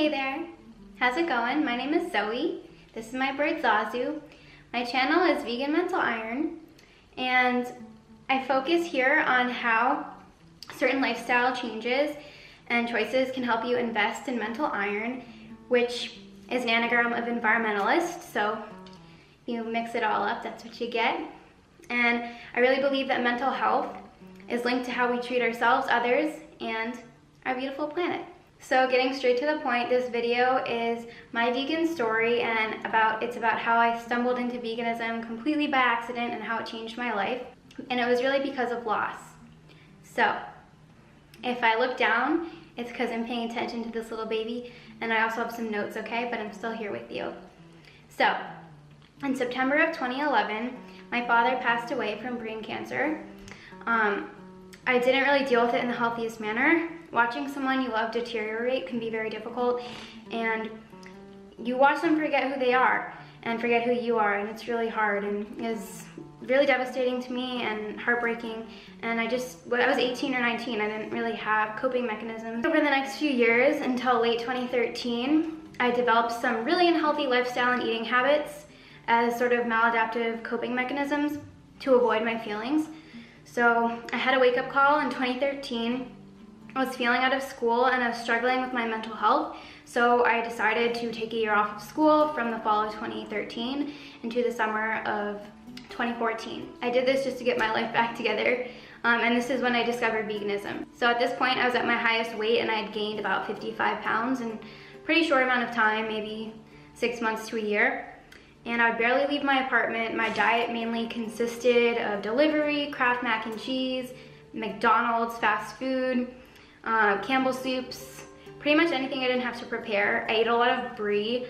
Hey there, how's it going? My name is Zoe. This is my bird Zazu. My channel is Vegan Mental Iron, and I focus here on how certain lifestyle changes and choices can help you invest in mental iron, which is an anagram of environmentalist, so you mix it all up, that's what you get. And I really believe that mental health is linked to how we treat ourselves, others, and our beautiful planet. So getting straight to the point, this video is my vegan story, and it's about how I stumbled into veganism completely by accident and how it changed my life. And it was really because of loss. So if I look down, it's because I'm paying attention to this little baby, and I also have some notes, okay? But I'm still here with you. So in September of 2011, my father passed away from brain cancer. I didn't really deal with it in the healthiest manner. Watching someone you love deteriorate can be very difficult, and you watch them forget who they are and forget who you are, and it's really hard and is really devastating to me and heartbreaking. And when I was 18 or 19, I didn't really have coping mechanisms. Over the next few years, until late 2013, I developed some really unhealthy lifestyle and eating habits as sort of maladaptive coping mechanisms to avoid my feelings. So I had a wake-up call in 2013. I was feeling out of school and I was struggling with my mental health, so I decided to take a year off of school from the fall of 2013 into the summer of 2014. I did this just to get my life back together, and this is when I discovered veganism. So at this point I was at my highest weight, and I had gained about 55 pounds in a pretty short amount of time, maybe 6 months to a year. And I would barely leave my apartment. My diet mainly consisted of delivery, Kraft mac and cheese, McDonald's fast food, Campbell's soups, pretty much anything I didn't have to prepare. I ate a lot of brie,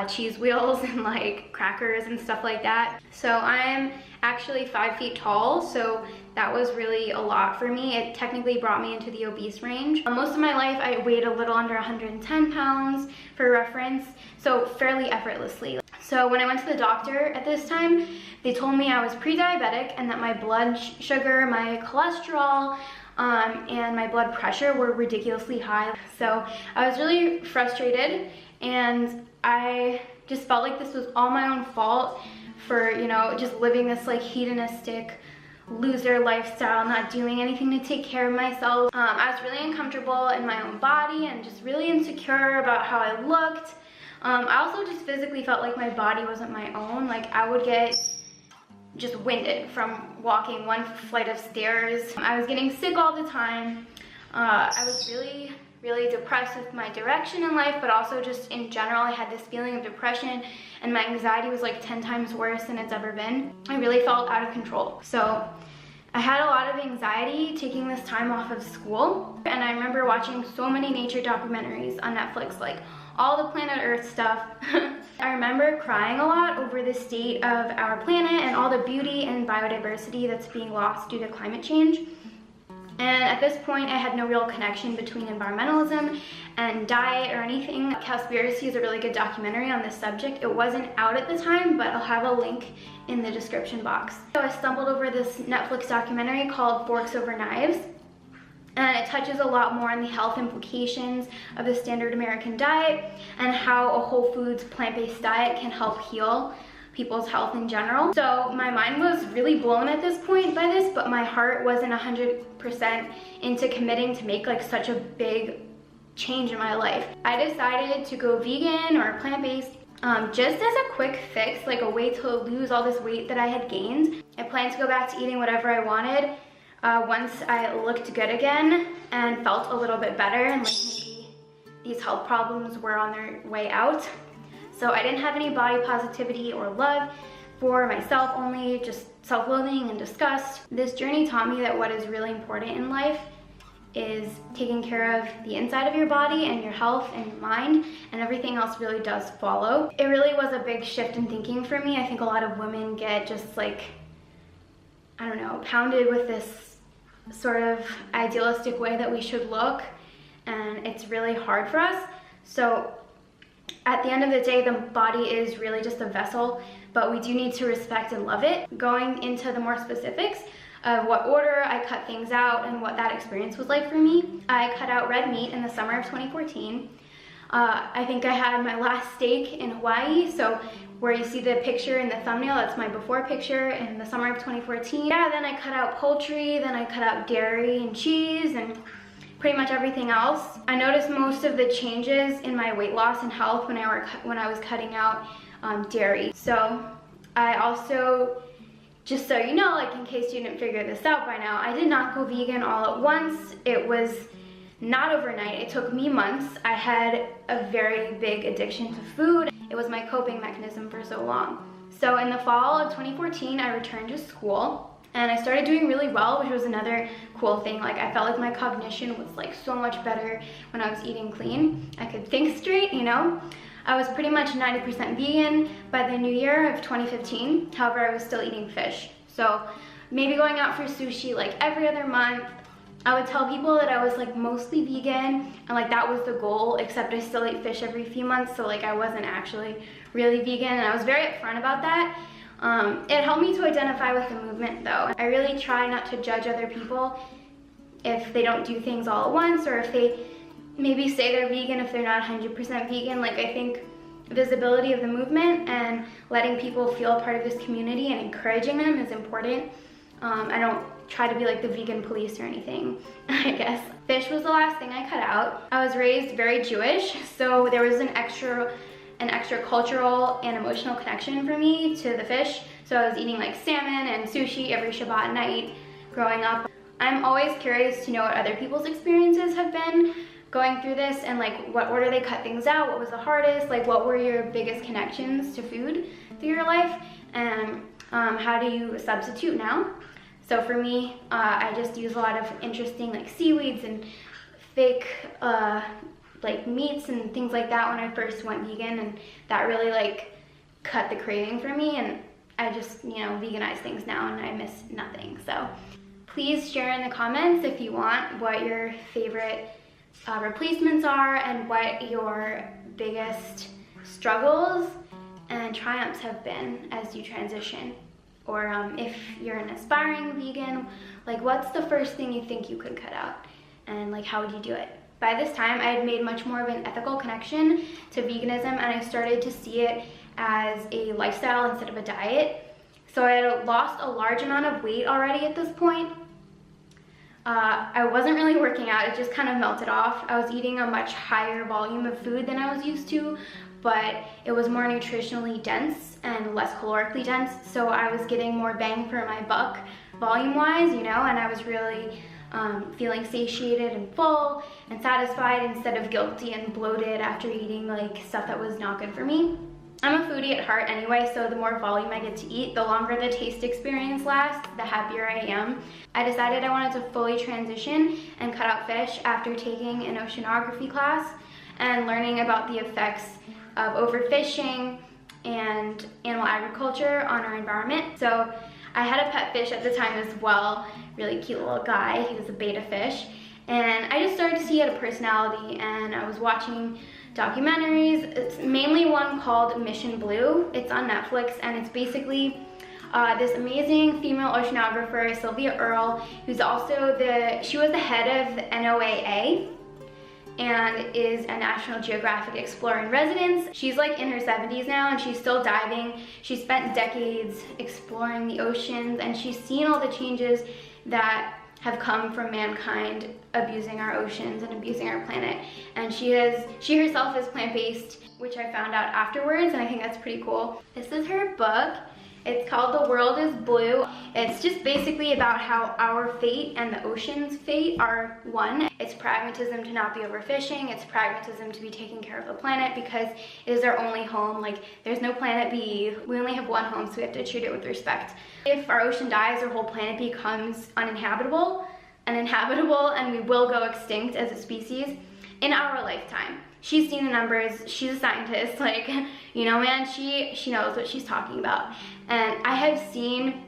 cheese wheels, and like crackers and stuff like that. So I'm actually 5 feet tall, so that was really a lot for me. It technically brought me into the obese range. Most of my life I weighed a little under 110 pounds for reference, so fairly effortlessly. So when I went to the doctor at this time, they told me I was pre-diabetic and that my blood sugar, my cholesterol, and my blood pressure were ridiculously high. So I was really frustrated, and I just felt like this was all my own fault for, you know, just living this like hedonistic loser lifestyle, not doing anything to take care of myself. I was really uncomfortable in my own body and just really insecure about how I looked. I also just physically felt like my body wasn't my own. Like I would get just winded from walking one flight of stairs. I was getting sick all the time. I was really depressed with my direction in life, but also just in general, I had this feeling of depression, and my anxiety was like 10 times worse than it's ever been. I really felt out of control. So I had a lot of anxiety taking this time off of school, and I remember watching so many nature documentaries on Netflix, like all the planet Earth stuff. I remember crying a lot over the state of our planet and all the beauty and biodiversity that's being lost due to climate change. And at this point, I had no real connection between environmentalism and diet or anything. Cowspiracy is a really good documentary on this subject. It wasn't out at the time, but I'll have a link in the description box. So I stumbled over this Netflix documentary called Forks Over Knives, and it touches a lot more on the health implications of the standard American diet and how a whole foods plant-based diet can help heal people's health in general. So my mind was really blown at this point by this, but my heart wasn't 100% into committing to make like such a big change in my life. I decided to go vegan or plant-based just as a quick fix, like a way to lose all this weight that I had gained. I planned to go back to eating whatever I wanted once I looked good again and felt a little bit better, and like maybe these health problems were on their way out. So I didn't have any body positivity or love for myself, only just self-loathing and disgust. This journey taught me that what is really important in life is taking care of the inside of your body and your health and your mind, and everything else really does follow. It really was a big shift in thinking for me. I think a lot of women get just like, I don't know, pounded with this sort of idealistic way that we should look, and it's really hard for us. So at the end of the day, the body is really just a vessel, but we do need to respect and love it. Going into the more specifics of what order I cut things out and what that experience was like for me, I cut out red meat in the summer of 2014. I think I had my last steak in Hawaii, so where you see the picture in the thumbnail, that's my before picture in the summer of 2014. Yeah, then I cut out poultry, then I cut out dairy and cheese and pretty much everything else. I noticed most of the changes in my weight loss and health when I was cutting out dairy. So I also, just so you know, like in case you didn't figure this out by now, I did not go vegan all at once. It was not overnight. It took me months. I had a very big addiction to food. It was my coping mechanism for so long. So in the fall of 2014, I returned to school and I started doing really well, which was another cool thing. Like I felt like my cognition was like so much better when I was eating clean. I could think straight, you know? I was pretty much 90% vegan by the new year of 2015. However, I was still eating fish. So maybe going out for sushi like every other month. I would tell people that I was like mostly vegan and like that was the goal, except I still ate fish every few months, so like I wasn't actually really vegan, and I was very upfront about that. It helped me to identify with the movement though. I really try not to judge other people if they don't do things all at once, or if they maybe say they're vegan if they're not 100% vegan. Like I think visibility of the movement and letting people feel a part of this community and encouraging them is important. I don't try to be like the vegan police or anything, I guess. Fish was the last thing I cut out. I was raised very Jewish, so there was an extra cultural and emotional connection for me to the fish. So I was eating like salmon and sushi every Shabbat night growing up. I'm always curious to know what other people's experiences have been going through this, and like what order they cut things out, what was the hardest, like what were your biggest connections to food through your life, and how do you substitute now? So for me, I just use a lot of interesting like seaweeds and fake like meats and things like that when I first went vegan, and that really like cut the craving for me, and I just, you know, veganize things now and I miss nothing. So please share in the comments if you want what your favorite replacements are and what your biggest struggles and triumphs have been as you transition. Or if you're an aspiring vegan, like what's the first thing you think you could cut out, and like how would you do it? By this time, I had made much more of an ethical connection to veganism, and I started to see it as a lifestyle instead of a diet. So I had lost a large amount of weight already at this point. I wasn't really working out, it just kind of melted off. I was eating a much higher volume of food than I was used to, but it was more nutritionally dense and less calorically dense, so I was getting more bang for my buck volume-wise, you know, and I was really feeling satiated and full and satisfied instead of guilty and bloated after eating like stuff that was not good for me. I'm a foodie at heart anyway, so the more volume I get to eat, the longer the taste experience lasts, the happier I am. I decided I wanted to fully transition and cut out fish after taking an oceanography class and learning about the effects of overfishing and animal agriculture on our environment. So I had a pet fish at the time as well, really cute little guy. He was a betta fish. And I just started to see he had a personality, and I was watching documentaries. It's mainly one called Mission Blue. It's on Netflix, and it's basically this amazing female oceanographer, Sylvia Earle, who's also she was the head of the NOAA and is a National Geographic Explorer in residence. She's like in her 70s now, and she's still diving. She spent decades exploring the oceans, and she's seen all the changes that have come from mankind abusing our oceans and abusing our planet. And she herself is plant-based, which I found out afterwards, and I think that's pretty cool. This is her book. It's called The World is Blue. It's just basically about how our fate and the ocean's fate are one. It's pragmatism to not be overfishing. It's pragmatism to be taking care of the planet because it is our only home. Like, there's no planet B. We only have one home, so we have to treat it with respect. If our ocean dies, our whole planet becomes uninhabitable, and we will go extinct as a species in our lifetime. She's seen the numbers, she's a scientist, like, you know, man, she knows what she's talking about. And I have seen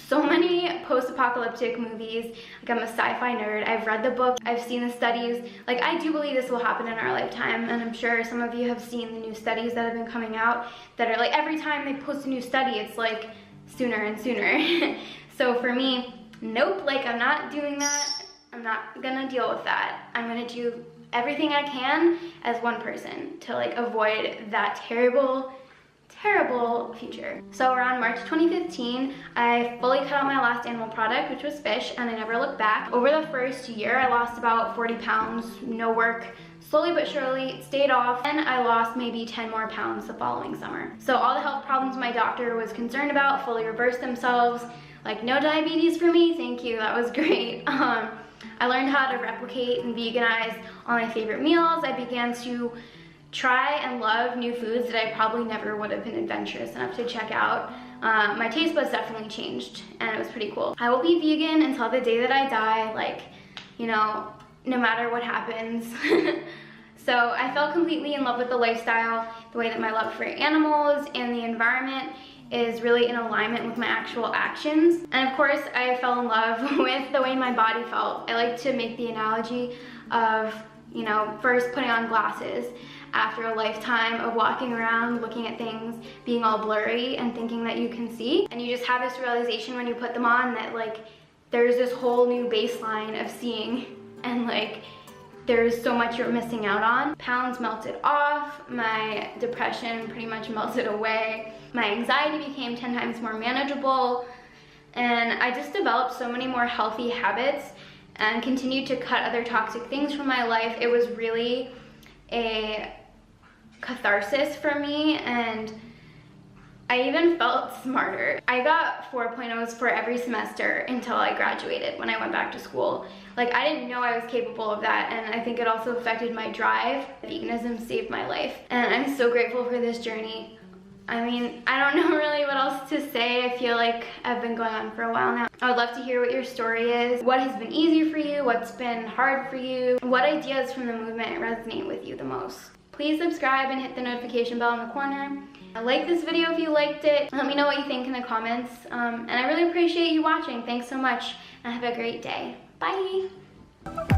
so many post-apocalyptic movies. Like, I'm a sci-fi nerd. I've read the book, I've seen the studies. Like, I do believe this will happen in our lifetime, and I'm sure some of you have seen the new studies that have been coming out that are like, every time they post a new study, it's like sooner and sooner. So for me, nope, like, I'm not doing that. I'm not gonna deal with that. I'm gonna do everything I can as one person to like avoid that terrible future. So around March 2015, I fully cut out my last animal product, which was fish, and I never looked back. Over the first year, I lost about 40 pounds, no work. Slowly but surely, stayed off, and I lost maybe 10 more pounds the following summer. So all the health problems my doctor was concerned about fully reversed themselves. Like, no diabetes for me, thank you, that was great. I learned how to replicate and veganize all my favorite meals. I began to try and love new foods that I probably never would have been adventurous enough to check out. My taste buds definitely changed, and it was pretty cool. I will be vegan until the day that I die, like, you know, no matter what happens. So I fell completely in love with the lifestyle, the way that my love for animals and the environment is really in alignment with my actual actions. And of course, I fell in love with the way my body felt. I like to make the analogy of, you know, first putting on glasses after a lifetime of walking around, looking at things, being all blurry and thinking that you can see. And you just have this realization when you put them on that like, there's this whole new baseline of seeing, and like, there's so much you're missing out on. Pounds melted off, my depression pretty much melted away, my anxiety became 10 times more manageable, and I just developed so many more healthy habits and continued to cut other toxic things from my life. It was really a catharsis for me, and I even felt smarter. I got 4.0s for every semester until I graduated when I went back to school. Like, I didn't know I was capable of that, and I think it also affected my drive. Veganism saved my life, and I'm so grateful for this journey. I mean, I don't know really what else to say. I feel like I've been going on for a while now. I would love to hear what your story is. What has been easy for you? What's been hard for you? What ideas from the movement resonate with you the most? Please subscribe and hit the notification bell in the corner. Like this video if you liked it. Let me know what you think in the comments. And I really appreciate you watching. Thanks so much, and have a great day. Bye.